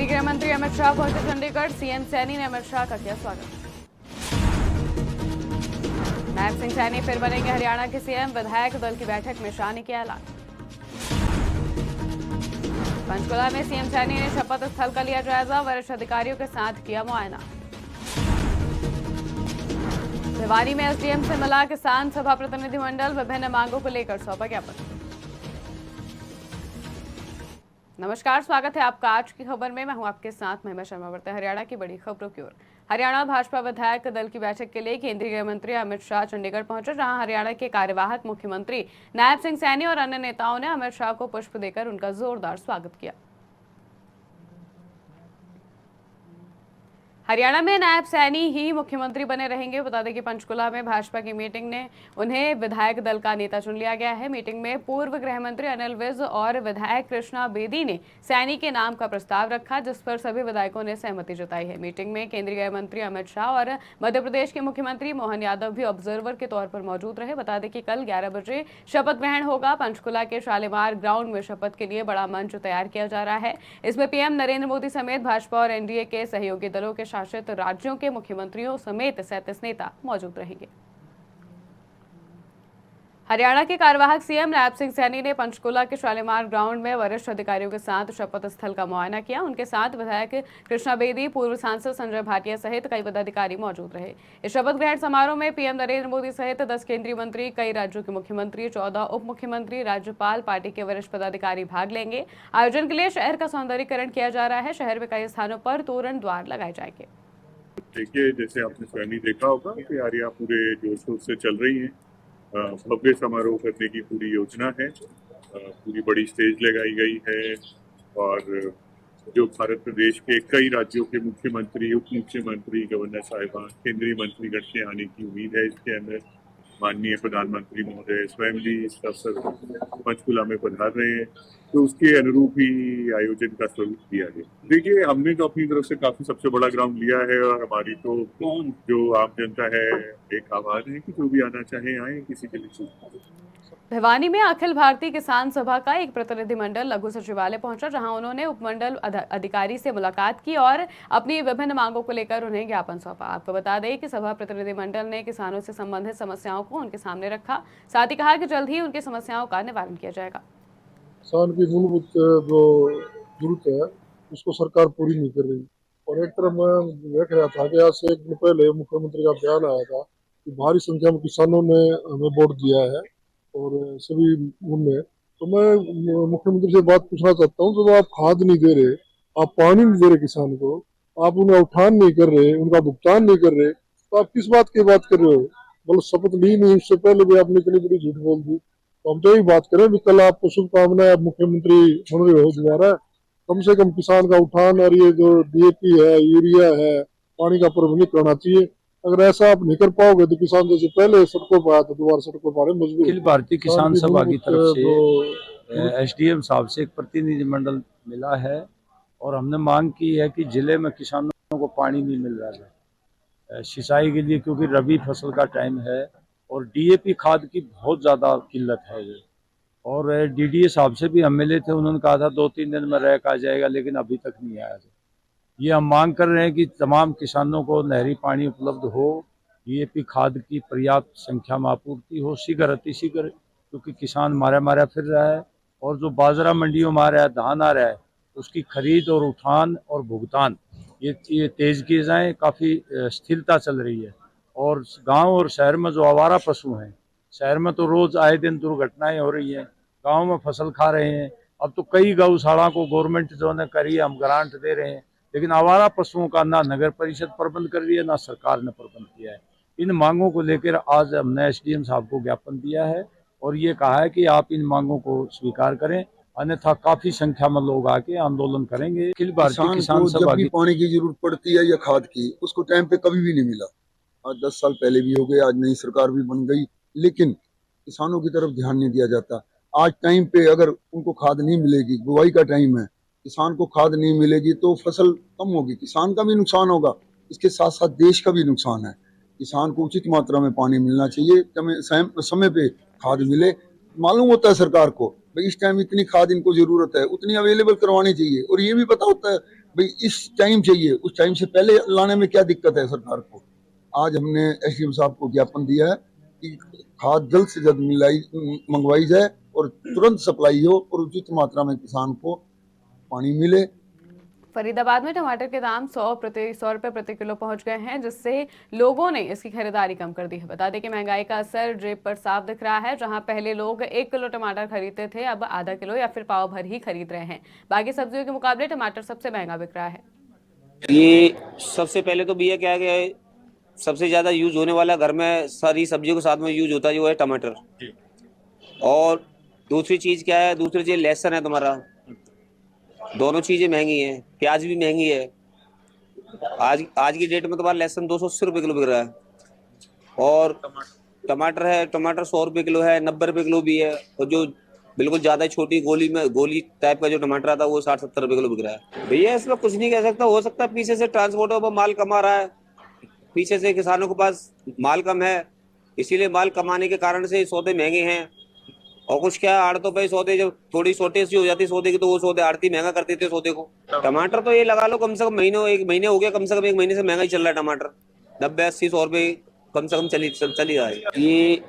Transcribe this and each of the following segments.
गृह मंत्री अमित शाह पहुंचे चंडीगढ़। सीएम सैनी ने अमित शाह का किया स्वागत। नायब सिंह सैनी फिर बनेंगे हरियाणा के सीएम। विधायक दल की बैठक में शाह ने किया ऐलान। पंचकुला में सीएम सैनी ने शपथ स्थल का लिया जायजा। वरिष्ठ अधिकारियों के साथ किया मुआयना। भिवानी में एसडीएम से मिला किसान सभा प्रतिनिधिमंडल। विभिन्न मांगों को लेकर सौंपा ज्ञापन। नमस्कार, स्वागत है आपका आज की खबर में। मैं हूं आपके साथ महिमा शर्मा। बढ़ते हरियाणा की बड़ी खबरों की ओर। हरियाणा भाजपा विधायक दल की बैठक के लिए केंद्रीय गृह मंत्री अमित शाह चंडीगढ़ पहुंचे, जहां हरियाणा के कार्यवाहक मुख्यमंत्री नायब सिंह सैनी और अन्य नेताओं ने अमित शाह को पुष्प देकर उनका जोरदार स्वागत किया। हरियाणा में नायब सैनी ही मुख्यमंत्री बने रहेंगे। बता दें कि पंचकुला में भाजपा की मीटिंग ने उन्हें विधायक दल का नेता चुन लिया गया है। मीटिंग में पूर्व गृह मंत्री अनिल विज और विधायक कृष्णा बेदी ने सैनी के नाम का प्रस्ताव रखा, जिस पर सभी विधायकों ने सहमति जताई है। मीटिंग में केंद्रीय गृह मंत्री अमित शाह और मध्य प्रदेश के मुख्यमंत्री मोहन यादव भी ऑब्जर्वर के तौर पर मौजूद रहे। बता दें कि कल 11 बजे शपथ ग्रहण होगा। पंचकुला के शालीमार ग्राउंड में शपथ के लिए बड़ा मंच तैयार किया जा रहा है। इसमें पीएम नरेंद्र मोदी समेत भाजपा और एनडीए के सहयोगी दलों के शासित राज्यों के मुख्यमंत्रियों समेत 37 नेता मौजूद रहेंगे। हरियाणा के कार्यवाहक सीएम नायब सिंह सैनी ने पंचकुला के शालीमार ग्राउंड में वरिष्ठ अधिकारियों के साथ शपथ स्थल का मुआयना किया। उनके साथ विधायक कृष्णा बेदी, पूर्व सांसद संजय भाटिया सहित कई पदाधिकारी मौजूद रहे। इस शपथ ग्रहण समारोह में पीएम नरेंद्र मोदी सहित 10 केंद्रीय मंत्री, कई राज्यों के मुख्यमंत्री, 14 उप मुख्यमंत्री, राज्यपाल, पार्टी के वरिष्ठ पदाधिकारी भाग लेंगे। आयोजन के लिए शहर का सौंदर्यीकरण किया जा रहा है। शहर में कई स्थानों पर तोरण द्वार लगाए जाएंगे। देखिए, जैसे आपने स्वयं ही देखा होगा कि तैयारियां पूरे जोर शोर से चल रही हैं। भव्य समारोह करने की पूरी योजना है। पूरी बड़ी स्टेज लगाई गई है और जो भारत प्रदेश के कई राज्यों के मुख्यमंत्री, उप मुख्यमंत्री, गवर्नर साहिबान, केंद्रीय मंत्रीगण के आने की उम्मीद है। इसके अंदर माननीय प्रधानमंत्री महोदय स्वयं भी इस अवसर पंचकुला में पधार रहे हैं, तो उसके अनुरूप ही आयोजन का स्वरूप दिया गया। देखिए, हमने तो अपनी तरफ से काफी सबसे बड़ा ग्राउंड लिया है और हमारी तो जो आम जनता है एक आह्वान है कि जो भी आना चाहे आए, किसी के लिए। भिवानी में अखिल भारतीय किसान सभा का एक प्रतिनिधिमंडल लघु सचिवालय पहुंचा, जहां उन्होंने उपमंडल अधिकारी से मुलाकात की और अपनी विभिन्न मांगों को लेकर उन्हें ज्ञापन सौंपा। आपको बता दें कि सभा प्रतिनिधिमंडल ने किसानों से संबंधित समस्याओं को उनके सामने रखा। साथ ही कहा कि जल्द ही उनकी समस्याओं का निवारण किया जाएगा। किसान की मूलभूत जो जरूरत है उसको सरकार पूरी नहीं कर रही। और एक तरफ मैं देख रहा था कि आज से एक दिन पहले मुख्यमंत्री का बयान आया था कि भारी संख्या में किसानों ने हमें वोट दिया है और सभी उनमें। तो मैं मुख्यमंत्री से बात पूछना चाहता हूँ, जब आप खाद नहीं दे रहे, आप पानी नहीं दे रहे किसान को, आप उन्हें उठान नहीं कर रहे, उनका भुगतान नहीं कर रहे, तो आप किस बात की बात कर रहे हो? मतलब शपथ ली नहीं, उससे पहले भी आपने इतनी बड़ी झूठ बोल दी। तो हम तो यही बात करें भी कल आपको शुभकामनाएं, मुख्यमंत्री बन रहे हो दोबारा, कम से कम किसान का उठान और ये जो डीएपी है, यूरिया है, पानी का प्रबंध करना चाहिए। अगर ऐसा आप नहीं कर पाओगे तो किसान जैसे पहले सड़कों पर आया तो दोबारा सड़कों पर मजबूर। अखिल भारतीय किसान सभा की तरफ से एसडीएम साहब से एक प्रतिनिधिमंडल मिला है और हमने मांग की है कि जिले में किसानों को पानी नहीं मिल रहा है सिंचाई के लिए, क्योंकि रबी फसल का टाइम है और डीएपी खाद की बहुत ज़्यादा किल्लत है। और डीडीए साहब से भी हम मिले थे, उन्होंने कहा था 2-3 दिन में रैक आ जाएगा, लेकिन अभी तक नहीं आया। ये हम मांग कर रहे हैं कि तमाम किसानों को नहरी पानी उपलब्ध हो, डीएपी खाद की पर्याप्त संख्या में आपूर्ति हो शीघ्र अतिशीघ्र, क्योंकि किसान मारा फिर रहा है। और जो बाजरा मंडियों में आ रहा है, धान आ रहा है, उसकी खरीद और उठान और भुगतान ये तेज किए जाएँ। काफ़ी स्थिरता चल रही है। और गांव और शहर में जो आवारा पशु हैं, शहर में तो रोज आए दिन दुर्घटनाएं हो रही हैं, गांव में फसल खा रहे हैं। अब तो कई गौशाला को गवर्नमेंट जो ने करी है, हम ग्रांट दे रहे हैं, लेकिन आवारा पशुओं का ना नगर परिषद प्रबंध कर रही है, ना सरकार ने प्रबंध किया है। इन मांगों को लेकर आज हमने एसडीएम साहब को ज्ञापन दिया है और ये कहा है कि आप इन मांगों को स्वीकार करें, अन्यथा काफी संख्या में लोग आके आंदोलन करेंगे। अखिल भारतीय किसान सभा की पानी की जरूरत पड़ती है या खाद की, उसको टाइम पे कभी भी नहीं मिला। आज 10 साल पहले भी हो गए, आज नई सरकार भी बन गई, लेकिन किसानों की तरफ ध्यान नहीं दिया जाता। आज टाइम पे अगर उनको खाद नहीं मिलेगी, बुआई का टाइम है, किसान को खाद नहीं मिलेगी तो फसल कम होगी, किसान का भी नुकसान होगा, इसके साथ साथ देश का भी नुकसान है। किसान को उचित मात्रा में पानी मिलना चाहिए, समय पे खाद मिले। मालूम होता है सरकार को भाई इस टाइम इतनी खाद इनको जरूरत है, उतनी अवेलेबल करवानी चाहिए। और ये भी पता होता है भाई इस टाइम चाहिए, उस टाइम से पहले लाने में क्या दिक्कत है सरकार को। आज हमने एसडीएम साहब को ज्ञापन दिया है कि खाद जल्द से जल्द मंगवाई जाए और तुरंत सप्लाई हो और उचित मात्रा में किसान को पानी मिले। फरीदाबाद में टमाटर के दाम 100 रुपए प्रति किलो पहुंच गए हैं, जिससे लोगों ने इसकी खरीदारी कम कर दी है। बता दें कि महंगाई का असर जेब पर साफ दिख रहा है। जहां पहले लोग 1 किलो टमाटर खरीदते थे, अब आधा किलो या फिर पाव भर ही खरीद रहे हैं। बाकी सब्जियों के मुकाबले टमाटर सबसे महंगा बिक रहा है। ये सबसे पहले तो भैया क्या है, सबसे ज्यादा यूज होने वाला घर में सारी सब्जियों के साथ में यूज होता है जो है टमाटर। और दूसरी चीज क्या है, दूसरी चीज लहसुन है तुम्हारा। दोनों चीजें महंगी हैं, प्याज भी महंगी है। आज की डेट में तुम्हारा लहसुन 280 रुपये किलो बिक रहा है। और टमाटर है, टमाटर 100 रुपये किलो है, 90 रुपये किलो भी है। और जो बिल्कुल ज्यादा छोटी गोली टाइप का जो टमाटर आता है वो 60-70 रुपये किलो बिक रहा है। भैया इसमें कुछ नहीं कह सकता, हो सकता है पीछे से ट्रांसपोर्टर पर माल कमा रहा है, पीछे से किसानों के पास माल कम है, इसीलिए माल कमाने के कारण से सौदे महंगे हैं। और कुछ क्या आड़तों पे सौदे जब थोड़ी शॉर्टेज हो जाती सौदे की तो वो सौदे आड़ती महंगा कर देते सौदे को। टमाटर तो ये लगा लो कम से कम एक महीने हो गया, कम से कम 1 महीने से महंगा ही चल रहा है टमाटर। 90-80-100 रुपये कम से कम चल ही रहा है ये।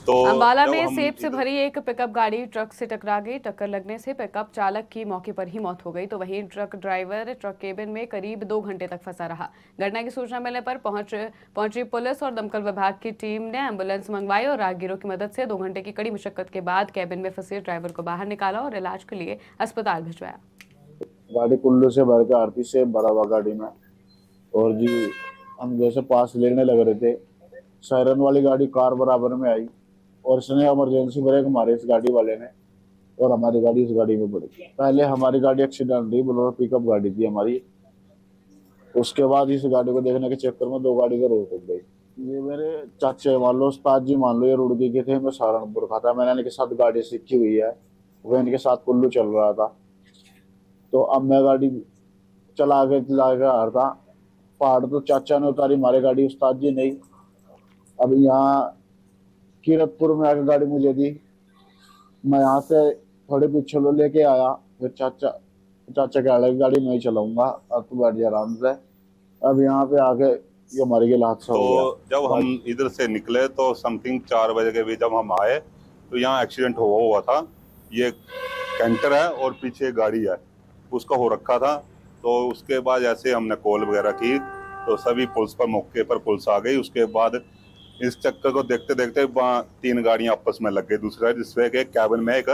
तो अंबाला जब में हम सेब से भरी एक पिकअप गाड़ी ट्रक से टकरा गई। टक्कर लगने से पिकअप चालक की मौके पर ही मौत हो गई, तो वहीं ट्रक ड्राइवर ट्रक केबिन में करीब 2 घंटे तक फंसा रहा। घटना की सूचना मिलने पर पहुंची पुलिस और दमकल विभाग की टीम ने एम्बुलेंस मंगवाई और राहगीरों की मदद से 2 घंटे की कड़ी मशक्कत के बाद केबिन में फंसे ड्राइवर को बाहर निकाला और इलाज के लिए अस्पताल भिजवाया। गाड़ी कुल्लू से भर के आरती से भरा हुआ गाड़ी में, और जी हम जैसे पास लेने लग रहे थे, सायरन वाली गाड़ी कार बराबर में आई और इसने इमरजेंसी ब्रेक मारे इस गाड़ी वाले ने, और हमारी गाड़ी इस गाड़ी में पड़ गई। पहले हमारी गाड़ी एक्सीडेंट हुई, बोलो पिकअप गाड़ी थी हमारी। उसके बाद इस गाड़ी को देखने के चक्कर में 2 गाड़ी का रोक टूट गई। ये मेरे चाचे मान लो, उस्ताद जी मान लो, ये रुड़की के थे, मैं सहारनपुर का था। मैंने इनके साथ गाड़ी सीखी हुई है, वो इनके साथ कुल्लू चल रहा था। तो अब मैं गाड़ी चला के आ रहा था पहाड़, तो चाचा ने उतारी मारे गाड़ी, उस्ताद जी नहीं। अब यहाँ कीरतपुर में आके गाड़ी मुझे दी, मैं यहाँ से थोड़े पीछे लो लेके आया। फिर चाचा कह रहा गाड़ी मैं ही चलाऊंगा, अब तू बैठ जा आराम से। अब यहाँ पे आके ये मर गया, हादसा हो गया। तो जब हम इधर से निकले तो समथिंग 4 बजे के बीच जब हम आए तो यहाँ एक्सीडेंट हुआ था। ये कैंटर है और पीछे गाड़ी है, उसका हो रखा था। तो उसके बाद जैसे हमने कॉल वगैरह की तो सभी पुलिस पर मौके पर पुलिस आ गई। उसके बाद इस चक्कर को देखते देखते 3 गाड़ियां आपस में लग गई दूसरा, जिसमें के कैबिन में एक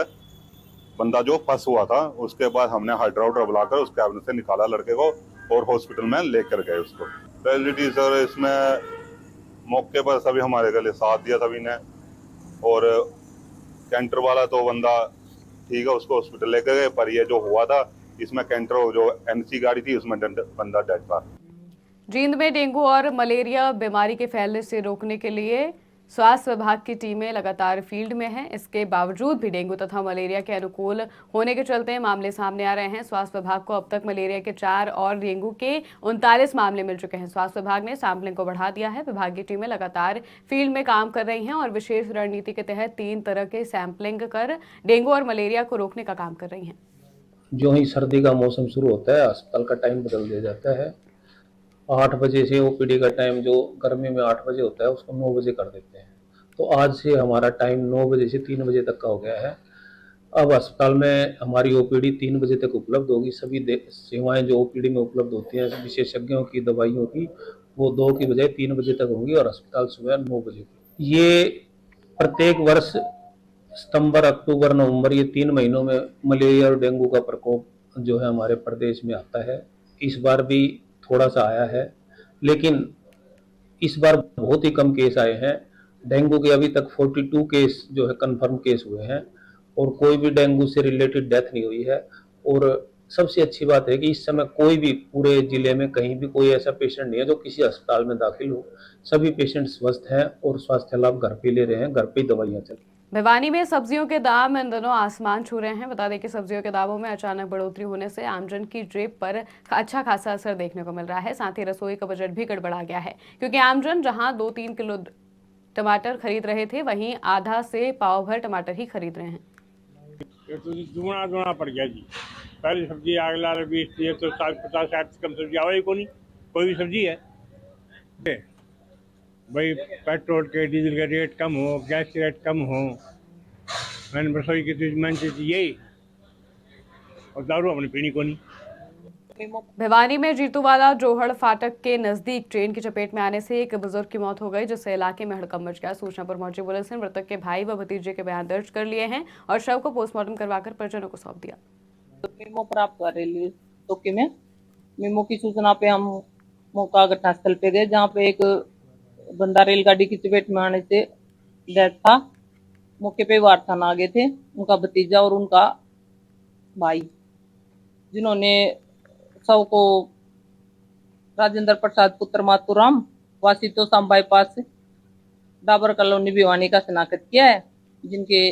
बंदा जो फंस हुआ था। उसके बाद हमने हाइड्रोडर बुलाकर उस कैबिन से निकाला लड़के को और हॉस्पिटल में लेकर गए उसको। फैसिलिटी सर इसमें मौके पर सभी हमारे गले साथ दिया सभी ने। और कैंटर वाला तो बंदा ठीक है, उसको हॉस्पिटल लेकर गए। पर ये जो हुआ था इसमें कैंटर जो एमसी गाड़ी थी उसमें बंदा डेड था। जींद में डेंगू और मलेरिया बीमारी के फैलने से रोकने के लिए स्वास्थ्य विभाग की टीमें लगातार फील्ड में हैं। इसके बावजूद भी डेंगू तथा मलेरिया के अनुकूल होने के चलते मामले सामने आ रहे हैं। स्वास्थ्य विभाग को अब तक मलेरिया के 4 और डेंगू के 39 मामले मिल चुके हैं। स्वास्थ्य विभाग ने सैंपलिंग को बढ़ा दिया है। विभागीय टीमें लगातार फील्ड में काम कर रही हैं और विशेष रणनीति के तहत 3 तरह के सैंपलिंग कर डेंगू और मलेरिया को रोकने का काम कर रही हैं। जो ही सर्दी का मौसम शुरू होता है, अस्पताल का टाइम बदल दिया जाता है। 8 बजे से ओपीडी का टाइम जो गर्मी में 8 बजे होता है उसको 9 बजे कर देते हैं। तो आज से हमारा टाइम 9 बजे से 3 बजे तक का हो गया है। अब अस्पताल में हमारी ओपीडी 3 बजे तक उपलब्ध होगी। सभी सेवाएं जो ओपीडी में उपलब्ध होती हैं विशेषज्ञों की, दवाइयों की, वो 2 की बजाय 3 बजे तक होंगी और अस्पताल सुबह 9 बजे। ये प्रत्येक वर्ष सितंबर, अक्टूबर, नवंबर ये 3 महीनों में मलेरिया और डेंगू का प्रकोप जो है हमारे प्रदेश में आता है। इस बार भी थोड़ा सा आया है, लेकिन इस बार बहुत ही कम केस आए हैं। डेंगू के अभी तक 42 केस जो है कंफर्म केस हुए हैं और कोई भी डेंगू से रिलेटेड डेथ नहीं हुई है। और सबसे अच्छी बात है कि इस समय कोई भी पूरे जिले में कहीं भी कोई ऐसा पेशेंट नहीं है जो किसी अस्पताल में दाखिल हो। सभी पेशेंट स्वस्थ हैं और स्वास्थ्य लाभ घर पे ले रहे हैं, घर पे ही दवाइयाँ चल रही हैं। भिवानी में सब्जियों के दाम इन दिनों आसमान छू रहे हैं। बता दें कि सब्जियों के दामों में अचानक बढ़ोतरी होने से आमजन की जेब पर अच्छा खासा असर देखने को मिल रहा है। साथ ही रसोई का बजट भी गड़बड़ा गया है, क्योंकि आमजन जहां 2-3 किलो टमाटर खरीद रहे थे, वहीं आधा से पाव भर टमाटर ही खरीद रहे हैं। ये तो जी दुगना पड़ गया जी। पहले सब्जी अगला 20 तो 50-60 से कम सब्जी आवे ही कोई भी सब्जी है भाई। पेट्रोल के डीजल का रेट कम हो, गैस के रेट कम हो, मैंने रसोई की चीज मैंने चीज यही, और दारू अपनी पीनी को नहीं। भिवानी में जीतूवाला जोहड़ फाटक के नजदीक ट्रेन की चपेट में आने से एक बुजुर्ग की मौत हो गई, जिससे इलाके में हड़कंप मच गया। सूचना पर पहुंची पुलिस ने मृतक के भाई व भतीजे के बयान दर्ज कर लिए हैं और शव को पोस्टमार्टम करवाकर परिजनों को सौंप दिया। मेमो प्राप्त हुआ रेलवे चौकी में। मेमो की सूचना पे हम मौका घटनास्थल पे गए, जहाँ पे एक बंदा रेलगाड़ी की चपेट में आने से डेथ था। मौके पे वार थाना आ गए थे, उनका भतीजा और उनका भाई, जिन्होंने शव को राजेंद्र प्रसाद पुत्र मातूराम वासी तोसाम बाईपास डाबर कॉलोनी भिवानी का शिनाख्त किया है, जिनके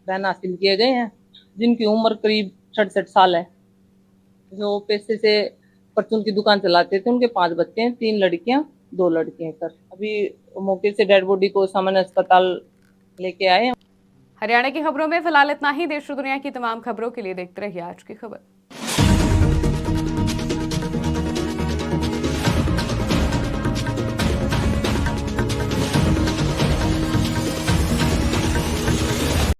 बहन हासिल किए गए हैं, जिनकी उम्र करीब 67 साल है। जो पेशे से परचून की दुकान चलाते थे। उनके 5 बच्चे हैं, 3 लड़कियां 2 लड़के हैं सर। अभी मौके से डेड बॉडी को सामान्य अस्पताल लेके आए हैं। हरियाणा की खबरों में फिलहाल इतना ही। देश और दुनिया की तमाम खबरों के लिए देखते रहिए आज की खबर।